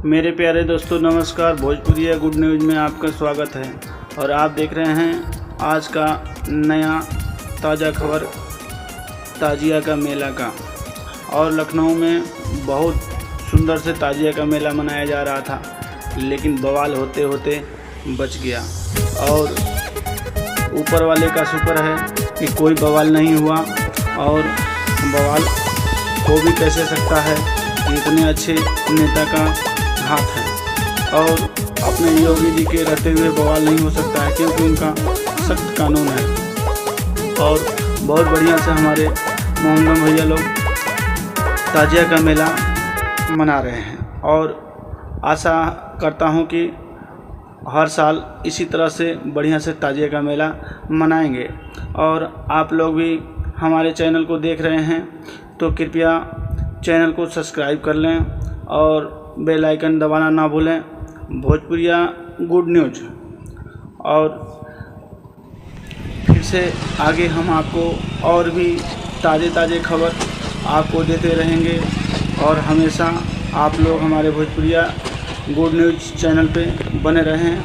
मेरे प्यारे दोस्तों नमस्कार। भोजपुरिया गुड न्यूज़ में आपका स्वागत है और आप देख रहे हैं आज का नया ताज़ा खबर ताजिया का मेला का। और लखनऊ में बहुत सुंदर से ताजिया का मेला मनाया जा रहा था, लेकिन बवाल होते होते बच गया। और ऊपर वाले का शुक्र है कि कोई बवाल नहीं हुआ। और बवाल हो भी कैसे सकता है, इतने अच्छे नेता का हाथ है। और अपने योगी जी के रहते हुए बवाल नहीं हो सकता है, क्योंकि उनका सख्त कानून है। और बहुत बढ़िया से हमारे मोहम्मद भैया लोग ताजिया का मेला मना रहे हैं। और आशा करता हूं कि हर साल इसी तरह से बढ़िया से ताजिया का मेला मनाएंगे। और आप लोग भी हमारे चैनल को देख रहे हैं तो कृपया चैनल को सब्सक्राइब कर लें और बेल आइकन दबाना ना भूलें। भोजपुरिया गुड न्यूज़। और फिर से आगे हम आपको और भी ताज़े खबर आपको देते रहेंगे। और हमेशा आप लोग हमारे भोजपुरिया गुड न्यूज़ चैनल पे बने रहें।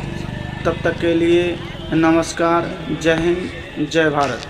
तब तक के लिए नमस्कार। जय हिंद, जय भारत।